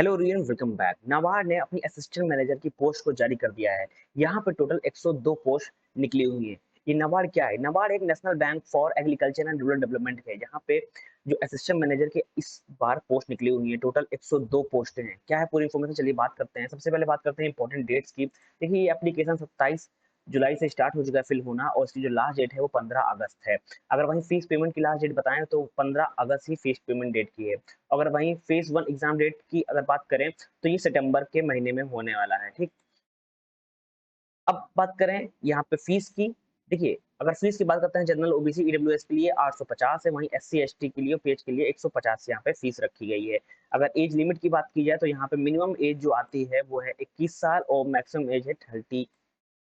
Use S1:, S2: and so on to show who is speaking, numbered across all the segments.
S1: Hello rayon, welcome back. NABARD ने अपनी assistant manager की पोस्ट को जारी कर दिया है। यहाँ पे टोटल 102 पोस्ट निकली हुई है। ये नाबार्ड क्या है? नाबार्ड एक national bank for agriculture and rural development है। यहाँ पे जो असिस्टेंट मैनेजर के इस बार पोस्ट निकली हुई है, टोटल 102 पोस्टें हैं। क्या है पूरी इन्फॉर्मेशन, चलिए बात करते हैं। सबसे पहले बात करते हैं इंपॉर्टेंट डेट्स की। देखिए, ये एप्लीकेशन 27 जुलाई से स्टार्ट हो चुका है फिल होना, और इसकी जो लास्ट डेट है वो 15 अगस्त है। अगर वहीं फीस पेमेंट की लास्ट डेट बताएं तो 15 अगस्त ही फीस पेमेंट डेट की है। अगर वहीं फेज 1 एग्जाम डेट की अगर बात करें तो ये सितंबर के महीने में होने वाला है। ठीक, अब बात करें यहाँ पे फीस की। देखिए, अगर फीस की बात करते हैं, जनरल ओबीसी ईडब्ल्यूएस के लिए 850 है, वहीं एससी एसटी के लिए पेज के लिए 150 यहाँ पे फीस रखी गई है। अगर एज लिमिट की बात की जाए तो यहाँ पे मिनिमम एज जो आती है वो है 21 साल और मैक्सिमम एज है 30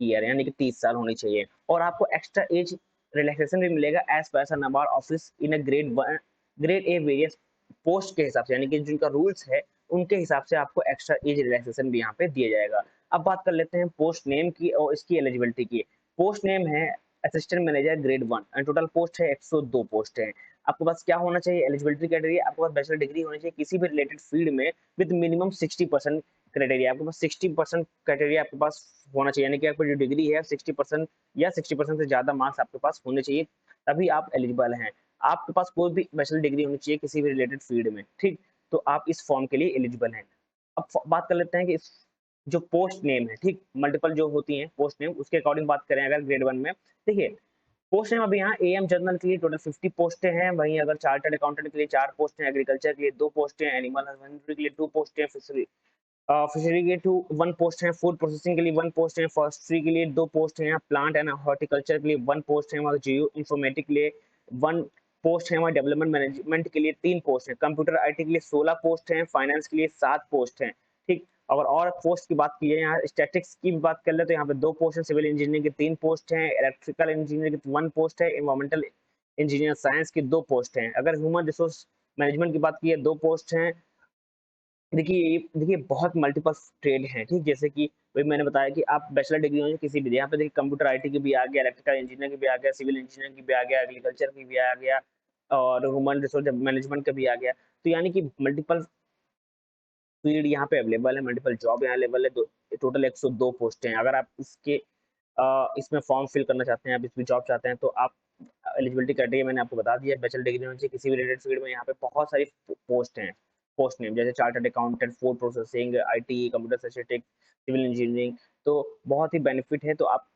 S1: ईयर, यानी कि 30 साल होनी चाहिए। और आपको एक्स्ट्रा एज रिलैक्सेशन भी मिलेगा as per NABARD office in a grade A various post के हिसाब से, यानी कि जिनका रूल्स है उनके हिसाब से आपको एक्स्ट्रा एज रिलैक्सेशन भी यहाँ पे दिया जाएगा। अब बात कर लेते हैं पोस्ट नेम की और इसकी एलिजिबिलिटी की। पोस्ट नेम है assistant manager grade 1 and total post है 102 पोस्ट है। आपके पास क्या होना चाहिए? एलिजिबिलिटी क्राइटेरिया, आपके पास बैचलर डिग्री होनी चाहिए किसी भी रिलेटेड फील्ड में विद मिनिमम 60% क्राइटेरिया। आपके पास 60% क्राइटेरिया आपके पास होना चाहिए, यानी कि आपकी जो डिग्री है 60% या 60% से ज्यादा मार्क्स आपके पास होने चाहिए, तभी आप एलिजिबल हैं। आपके पास कोई भी बैचलर डिग्री होनी चाहिए किसी भी रिलेटेड फील्ड में। ठीक, तो आप इस फॉर्म के लिए एलिजिबल हैं। अब बात कर लेते हैं कि इस जो पोस्ट नेम है, ठीक, मल्टीपल जो होती हैं पोस्ट नेम, उसके अकॉर्डिंग बात करें अगर ग्रेड 1 में, देखिए पोस्ट नेम अभी यहाँ एएम जनरल के लिए टोटल 50 पोस्टें हैं। वहीं अगर चार्टर्ड अकाउंटेंट के लिए 4 पोस्ट हैं, एग्रीकल्चर के लिए 2 पोस्ट हैं, एनिमल हस्बेंड्री के लिए 2 पोस्ट हैं, फिशरी के टू 1 पोस्ट है, फूड प्रोसेसिंग के लिए 1 पोस्ट है, फॉरेस्ट्री के लिए 2 पोस्ट हैं, प्लांट एंड हॉर्टिकल्चर के लिए 1 पोस्ट है, वहाँ जियो इन्फॉर्मेटिक के लिए 1 पोस्ट है, वहाँ डेवलपमेंट मैनेजमेंट के लिए 3 पोस्ट है, कंप्यूटर आईटी के लिए 16 पोस्ट हैं, फाइनेंस के लिए 7 पोस्ट हैं। ठीक, अगर और पोस्ट की बात की जाए, यहाँ स्टैटिक्स की बात कर ले तो यहाँ पे 2 पोस्ट है, सिविल इंजीनियरिंग के 3 पोस्ट हैं, इलेक्ट्रिकल इंजीनियर की 1 पोस्ट है, इन्वायरमेंटल इंजीनियर साइंस की 2 पोस्ट हैं। अगर ह्यूमन रिसोर्स मैनेजमेंट की बात की जाए 2 पोस्ट हैं। देखिए बहुत मल्टीपल ट्रेड हैं, ठीक, जैसे कि वही मैंने बताया कि आप बैचलर डिग्री हो किसी भी, यहाँ पे देखिए कंप्यूटर आईटी की भी आ गया, इलेक्ट्रिकल इंजीनियर की भी आ गया, सिविल इंजीनियर की भी आ गया, एग्रीकल्चर की भी आ गया, और ह्यूमन रिसोर्स मैनेजमेंट का भी आ गया। तो यानी कि मल्टीपल फील्ड यहाँ पे अवेलेबल है, मल्टीपल जॉब यहाँ अवेलेबल है। टोटल 102 पोस्ट हैं। अगर आप इसमें फॉर्म फिल करना चाहते हैं, आप इसमें जॉब चाहते हैं, तो आप एलिजिबिलिटी क्राइटेरिया मैंने आपको बता दिया। बैचलर डिग्री होनी चाहिए किसी भी रिलेटेड फील्ड में। यहाँ पे बहुत सारी पोस्ट हैं, पोस्ट नेम जैसे chartered accountant, food processing, IT, computer statistics, civil engineering. तो बहुत ही बेनिफिट है, तो आप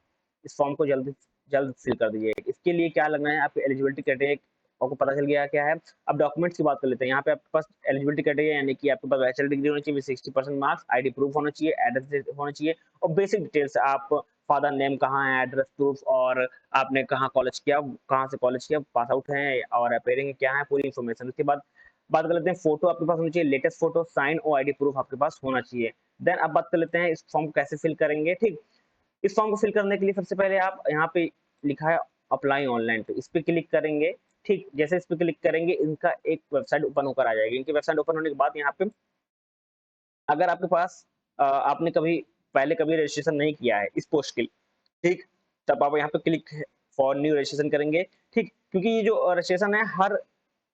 S1: इस फॉर्म को जल्द जल्द फिल कर दीजिए। इसके लिए क्या लगना है, आपकी एलिजिबिलिटी क्राइटेरिया आपको पता चल गया क्या है। अब डॉक्यूमेंट्स की बात कर लेते हैं। यहाँ पे आपके पास एलिजिबिलिटी क्राइटेरिया, यानी कि आपके पास बैचलर डिग्री होनी चाहिए, 60% मार्क्स, आईडी प्रूफ होना चाहिए, एड्रेस होना चाहिए, और बेसिक डिटेल्स, आप फादर नेम कहाँ है, एड्रेस प्रूफ, और आपने कहाँ कॉलेज किया, कहाँ से कॉलेज किया, पास आउट है और अपेयरिंग क्या है, पूरी इन्फॉर्मेशन। उसके बाद बात कर लेते हैं फोटो आपके पास होनी चाहिए, लेटेस्ट फोटो, साइन और आईडी प्रूफ आपके पास होना चाहिए। देन अब बात कर लेते हैं इस फॉर्म को कैसे फिल करेंगे। ठीक, इस फॉर्म को फिल करने के लिए सबसे पहले आप यहाँ पे लिखा है अप्लाई ऑनलाइन, तो इस पे क्लिक करेंगे। ठीक, जैसे इस पे क्लिक करेंगे इनका एक वेबसाइट ओपन होकर आ जाएगी। इनकी वेबसाइट ओपन होने के बाद यहाँ पे अगर आपके पास आपने कभी पहले कभी रजिस्ट्रेशन नहीं किया है इस पोस्ट के लिए, ठीक, तब आप यहाँ पे क्लिक फॉर न्यू रजिस्ट्रेशन करेंगे। ठीक, क्योंकि ये जो रजिस्ट्रेशन है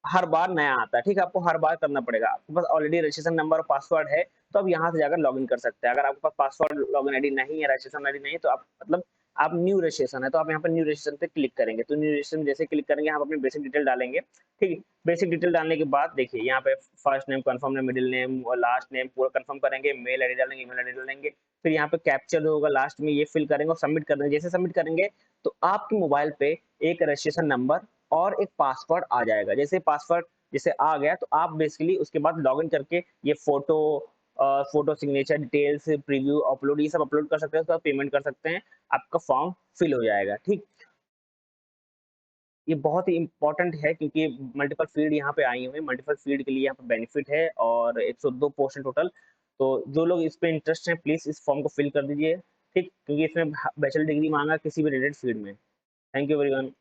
S1: हर बार नया आता है। ठीक, आपको हर बार करना पड़ेगा। आपके पास ऑलरेडी रजिस्ट्रेशन नंबर और पासवर्ड है, तो आप यहाँ से जाकर लॉगिन कर सकते हैं। अगर आपके पास पासवर्ड, लॉगिन आईडी नहीं है, रजिस्ट्रेशन आईडी नहीं है, तो आप मतलब आप न्यू रजिस्ट्रेशन है, तो आप यहाँ पर न्यू रजिस्ट्रेशन पे क्लिक करेंगे। तो न्यू रजिस्ट्रेशन जैसे क्लिक करेंगे, आप अपनी बेसिक डिटेल डालेंगे। ठीक, बेसिक डिटेल डालने के बाद देखिए यहाँ पे first name confirm name, middle name और लास्ट नेम पूरा कंफर्म करेंगे, मेल आईडी डालेंगे, ईमेल आईडी डालेंगे। फिर यहाँ पे कैप्चर होगा लास्ट में, ये फिल करेंगे और सबमिट कर देंगे। जैसे सबमिट करेंगे तो आपके मोबाइल पे एक रजिस्ट्रेशन नंबर और एक पासवर्ड आ जाएगा। जैसे पासवर्ड जैसे आ गया तो आप बेसिकली उसके बाद लॉगिन करके ये photo signature details, preview, upload, ये सब अपलोड कर सकते हैं, उसके बाद पेमेंट कर सकते हैं, आपका फॉर्म फिल हो जाएगा। ठीक, ये बहुत ही इंपॉर्टेंट है क्योंकि मल्टीपल फील्ड यहाँ पे आई हुई है, मल्टीपल फील्ड के लिए यहाँ पे बेनिफिट है, और 102 पोस्ट है टोटल। तो जो लोग इस पे इंटरेस्ट हैं प्लीज इस फॉर्म को फिल कर दीजिए। ठीक, क्योंकि इसमें बैचलर डिग्री मांगा किसी भी रिलेटेड फील्ड में। Thank you everyone.